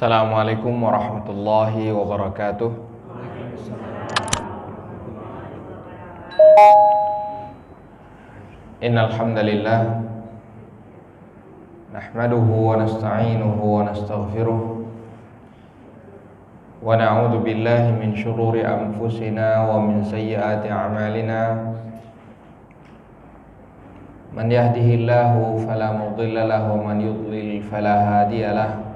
Assalamualaikum warahmatullahi wabarakatuh. Innal hamdalillah nahmaduhu wa nasta'inuhu wa nastaghfiruh wa na'udzu billahi min shururi anfusina wa min sayyiati a'malina. Man yahdihillahu fala mudilla lahu wa man yudlil fala hadiya lahu.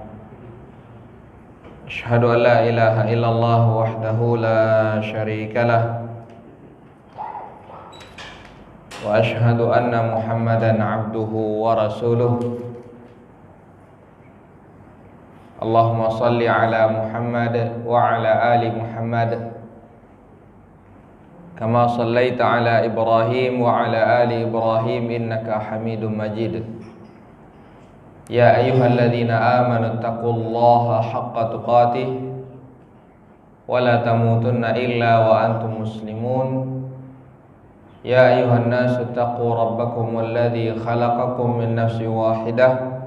Asyhadu an la ilaha illallah wahdahu la syarika lah wa asyhadu anna Muhammadan abduhu wa rasuluh. Allahumma salli ala Muhammad wa ala ali Muhammad kama sallaita ala Ibrahim wa ala ali Ibrahim innaka Hamidum Majid. Ya ayyuhalladzina amanu taqullaha haqqa tuqatih wa la tamutunna illa wa antum muslimun. Ya ayyuhan nasu taqu rabbakumul ladzi khalaqakum min nafsin wahidah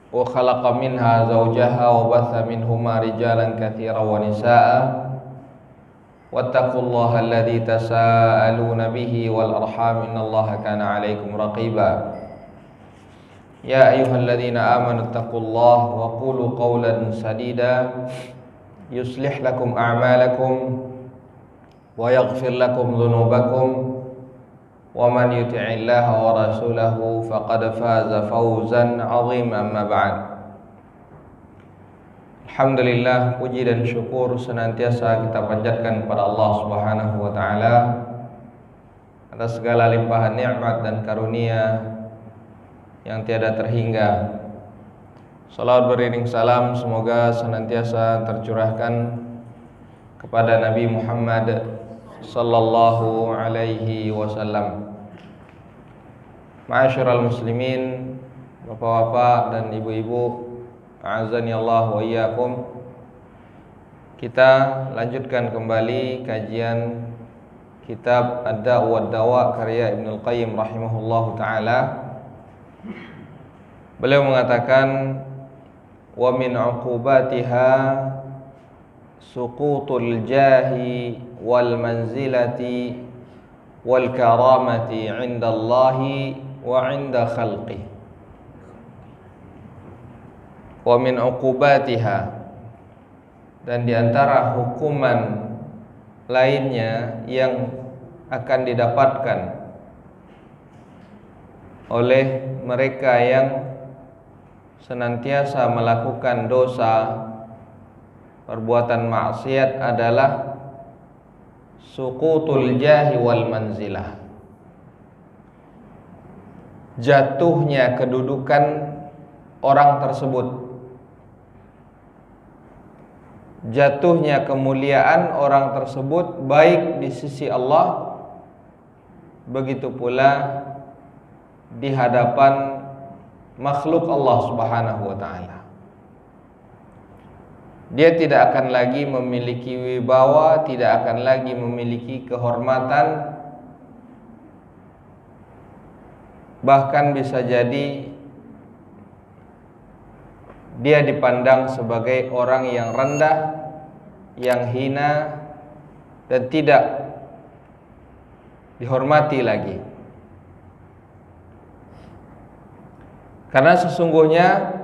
wa khalaqa minha zawjaha wa batha minhuma rijalan katsiran wa nisaa'a wattaqullaha alladzi tasaaluna bihi wal arham innallaha kana 'alaikum raqiba. Ya ayyuhalladzina amanu taqullaha wa qulu qawlan sadida yuslih lakum a'malakum wa yaghfir lakum dhunubakum wa man yuti'illaha wa rasulahu faqad faza fawzan 'azima. Amma ba'd. Alhamdulillah, puji dan syukur senantiasa kita panjatkan kepada Allah Subhanahu wa taala atas segala limpahan nikmat dan karunia yang tiada terhingga. Salawat beriring salam semoga senantiasa tercurahkan kepada Nabi Muhammad sallallahu alaihi wasallam. Ma'asyiral muslimin, bapak-bapak dan ibu-ibu, a'azzani Allah wa iyyakum. Kita lanjutkan kembali kajian kitab Ad-Da' wad-Dawa karya Ibnul Qayyim rahimahullahu taala. Beliau mengatakan, wa min 'uqubatiha suqutul jahi wal manzilati wal karamati 'inda Allahi wa 'inda khalqih. Wa min 'uqubatiha, dan di antara hukuman lainnya yang akan didapatkan oleh mereka yang senantiasa melakukan dosa, perbuatan maksiat adalah suqutul jahi wal manzilah, jatuhnya kedudukan orang tersebut, jatuhnya kemuliaan orang tersebut baik di sisi Allah, begitu pula di hadapan makhluk Allah Subhanahu wa taala. Dia tidak akan lagi memiliki wibawa, tidak akan lagi memiliki kehormatan, bahkan bisa jadi dia dipandang sebagai orang yang rendah, yang hina, dan tidak dihormati lagi. Karena sesungguhnya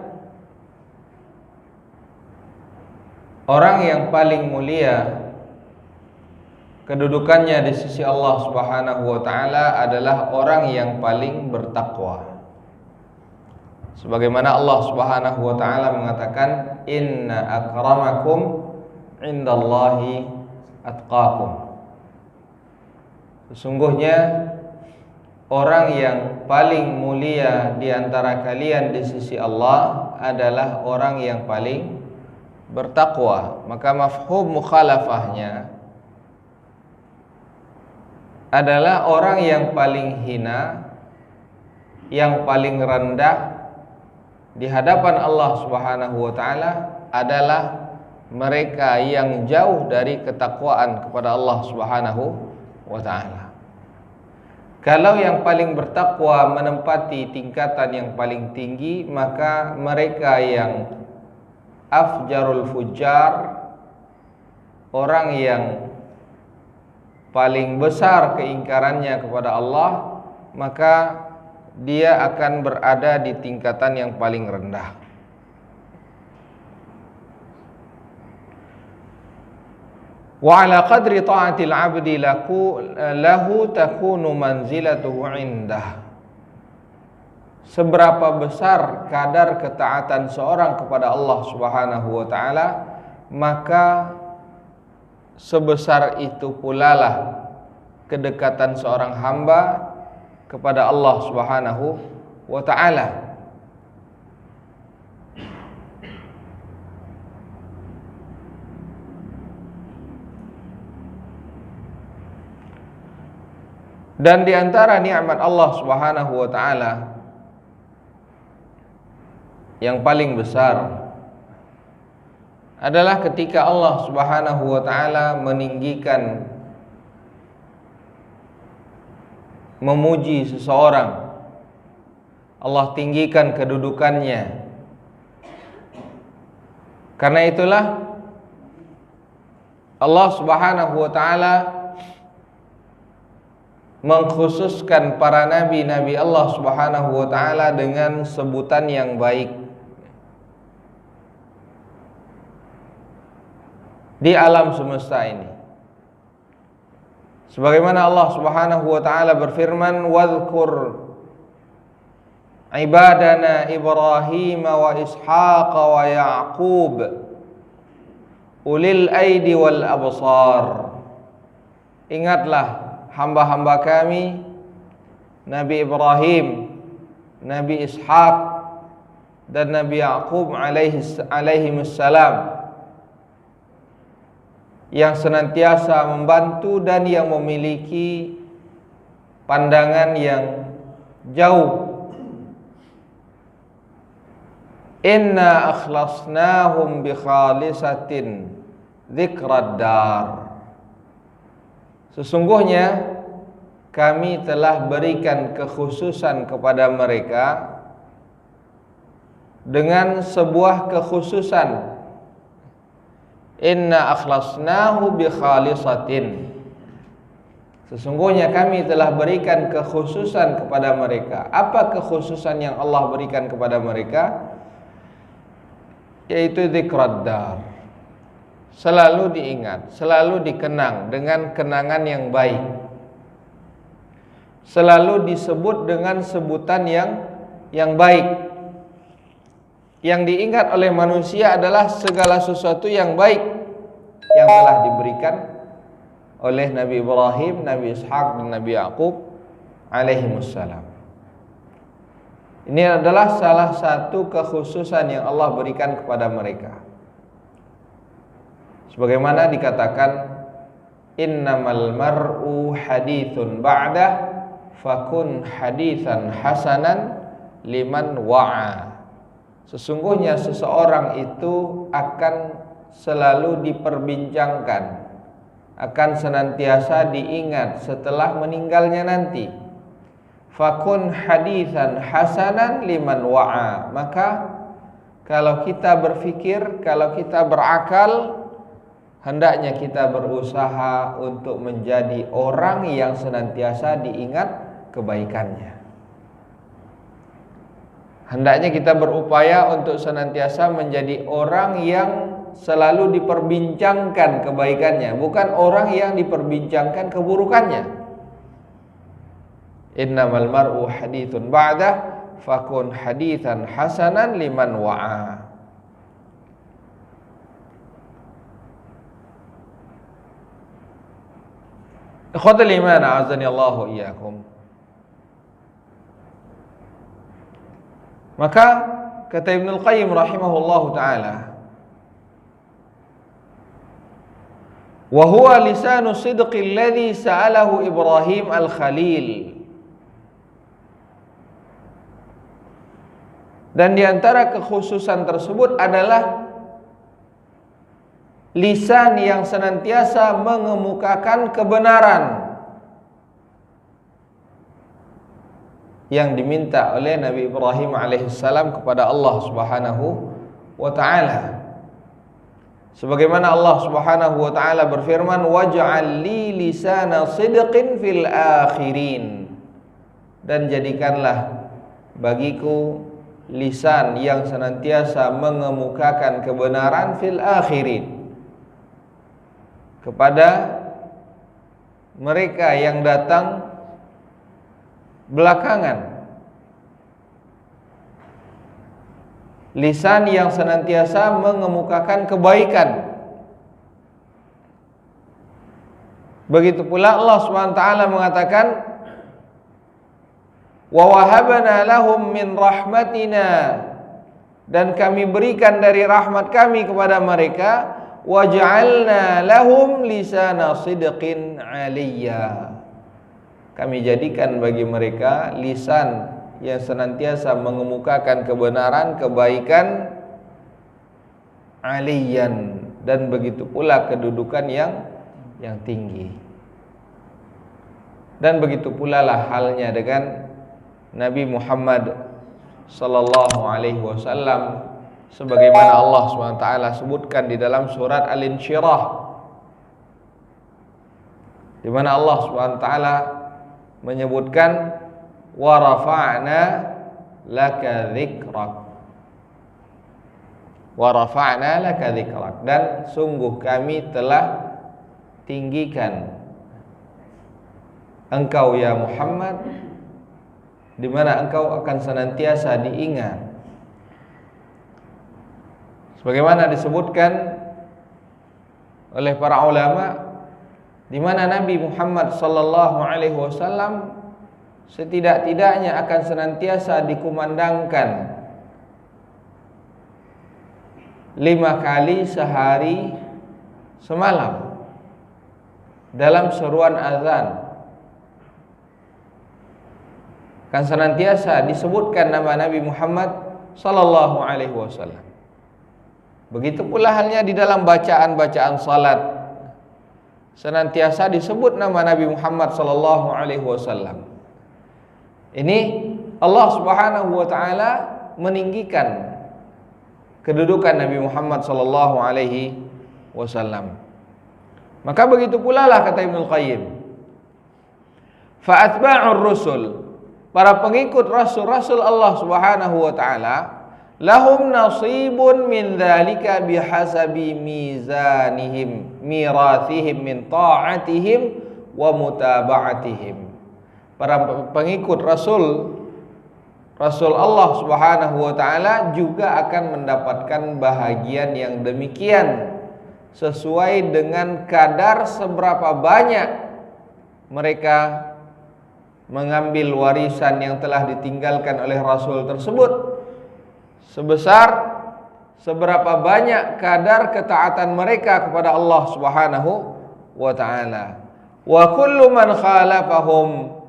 orang yang paling mulia kedudukannya di sisi Allah Subhanahu wa taala adalah orang yang paling bertakwa. Sebagaimana Allah Subhanahu wa taala mengatakan, inna akramakum indallahi atqakum. Sesungguhnya orang yang paling mulia di antara kalian di sisi Allah adalah orang yang paling bertakwa. Maka mafhum mukhalafahnya adalah orang yang paling hina, yang paling rendah di hadapan Allah Subhanahu wa taala adalah mereka yang jauh dari ketakwaan kepada Allah Subhanahu wa taala. Kalau yang paling bertakwa menempati tingkatan yang paling tinggi, maka mereka yang afjarul fujjar, orang yang paling besar keingkarannya kepada Allah, maka dia akan berada di tingkatan yang paling rendah. Wa ala qadri ta'atil 'abdi lahu takunu manzilatuhu 'indah. Seberapa besar kadar ketaatan seorang kepada Allah Subhanahu wa taala, maka sebesar itu pula lah kedekatan seorang hamba kepada Allah Subhanahu wa taala. Dan di antara nikmat Allah Subhanahu wa taala yang paling besar adalah ketika Allah Subhanahu wa taala meninggikan, memuji seseorang, Allah tinggikan kedudukannya. Karena itulah Allah Subhanahu wa taala mengkhususkan para nabi-nabi Allah Subhanahu wa taala dengan sebutan yang baik di alam semesta ini. Sebagaimana Allah Subhanahu wa taala berfirman, "Wadhkur ibadana Ibrahim wa Ishaq wa Ya'qub ulil aidi wal absar." Ingatlah hamba-hamba kami Nabi Ibrahim, Nabi Ishaq dan Nabi Ya'qub alaihimussalam, yang senantiasa membantu dan yang memiliki pandangan yang jauh. Inna akhlasnahum bi khalisatin dzikrad dar. Sesungguhnya kami telah berikan kekhususan kepada mereka dengan sebuah kekhususan. Inna akhlasnahu bi khalisatin. Sesungguhnya kami telah berikan kekhususan kepada mereka. Apa kekhususan yang Allah berikan kepada mereka? Yaitu dzikrad dar. Selalu diingat, selalu dikenang dengan kenangan yang baik. Selalu disebut dengan sebutan yang baik. Yang diingat oleh manusia adalah segala sesuatu yang baik yang telah diberikan oleh Nabi Ibrahim, Nabi Ishaq dan Nabi Ya'qub alaihimussalam. Ini adalah salah satu kekhususan yang Allah berikan kepada mereka. Sebagaimana dikatakan, innamal mar'u hadithun ba'dah fakun hadithan hasanan liman wa'a. Sesungguhnya seseorang itu akan selalu diperbincangkan, akan senantiasa diingat setelah meninggalnya nanti. Fakun haditsan hasanan liman wa'a. Maka kalau kita berfikir, kalau kita berakal, hendaknya kita berusaha untuk menjadi orang yang senantiasa diingat kebaikannya. Hendaknya kita berupaya untuk senantiasa menjadi orang yang selalu diperbincangkan kebaikannya, bukan orang yang diperbincangkan keburukannya. Innamal mar'u hadithun ba'dah fakun hadithan hasanan liman wa'a. Ikhwatul iman, a'azani Allahu iyyakum. Maka kata Ibnul Qayyim rahimahullahu ta'ala, wa huwa lisanu sidqi alladhi sa'alahu Ibrahim al-Khalil. Dan di antara kekhususan tersebut adalah lisan yang senantiasa mengemukakan kebenaran yang diminta oleh Nabi Ibrahim alaihissalam kepada Allah Subhanahu wa ta'ala. Sebagaimana Allah Subhanahu wa taala berfirman, waj'al li lisana sidqin fil akhirin. Dan jadikanlah bagiku lisan yang senantiasa mengemukakan kebenaran fil akhirin, kepada mereka yang datang belakangan. Lisan yang senantiasa mengemukakan kebaikan. Begitu pula Allah SWT mengatakan, wa wahabna lahum min rahmatina, dan kami berikan dari rahmat kami kepada mereka, waj'alna lahum lisana sidqin aliyya, kami jadikan bagi mereka lisan yang senantiasa mengemukakan kebenaran, kebaikan, aliyan, dan begitu pula kedudukan yang tinggi. Dan begitu pula lah halnya dengan Nabi Muhammad sallallahu alaihi wasallam, sebagaimana Allah SWT sebutkan di dalam surat Al-Insyirah, di mana Allah SWT menyebutkan wa rafa'na laka dzikrak, wa rafa'na laka dzikrak, dan sungguh kami telah tinggikan engkau ya Muhammad, di mana engkau akan senantiasa diingat. Sebagaimana disebutkan oleh para ulama, di mana Nabi Muhammad sallallahu alaihi wasallam setidak-tidaknya akan senantiasa dikumandangkan 5 kali sehari semalam dalam seruan azan. Akan senantiasa disebutkan nama Nabi Muhammad sallallahu alaihi wasallam. Begitu pula halnya di dalam bacaan-bacaan salat, senantiasa disebut nama Nabi Muhammad sallallahu alaihi wasallam. Ini Allah Subhanahu wa taala meninggikan kedudukan Nabi Muhammad sallallahu alaihi wasallam. Maka begitu pula lah kata Ibnu Qayyim, fa atba'ur rusul, para pengikut rasul-rasul Allah Subhanahu wa taala, lahum nasibun min dzalika bihasabi mizanihim mirathihim min ta'atihim wa mutaba'atihim. Para pengikut Rasul Allah Subhanahu wa taala juga akan mendapatkan bahagian yang demikian, sesuai dengan kadar seberapa banyak mereka mengambil warisan yang telah ditinggalkan oleh Rasul tersebut, sebesar seberapa banyak kadar ketaatan mereka kepada Allah Subhanahu wa taala. Wa kullu man khalafahum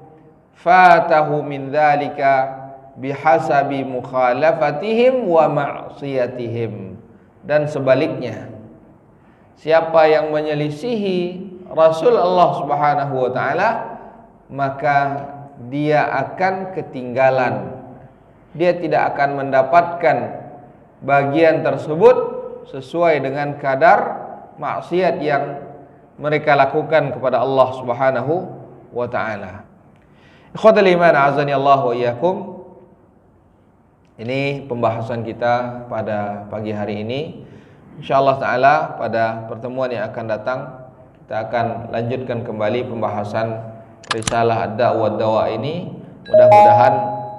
fatahu min dzalika bihasabi mukhalafatihim wa ma'siyatihim. Dan sebaliknya, siapa yang menyelisihi Rasul Allah Subhanahu wa taala, maka dia akan ketinggalan. Dia tidak akan mendapatkan bagian tersebut sesuai dengan kadar maksiat yang mereka lakukan kepada Allah Subhanahu wa taala. Ikhwatul iman, azani Allah wa iyyakum. Ini pembahasan kita pada pagi hari ini. Insyaallah taala pada pertemuan yang akan datang kita akan lanjutkan kembali pembahasan risalah ad-da'wah dawa ini. Mudah-mudahan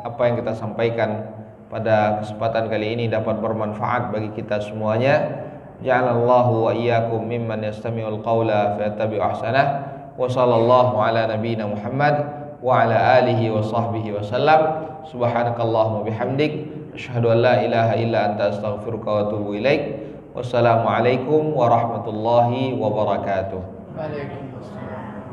apa yang kita sampaikan pada kesempatan kali ini dapat bermanfaat bagi kita semuanya. Ja'alallahu wa iyyakum mimman yastami'ul qawla fayattabi'u ahsanah. Wa sallallahu ala nabiyyina Muhammad wa ala alihi wa sahbihi wa sallam. Subhanakallahumma bihamdik asyhadu an la ilaha illa anta astaghfiruka wa atubu ilaik. Wassalamualaikum warahmatullahi wabarakatuh. Waalaikumsalam.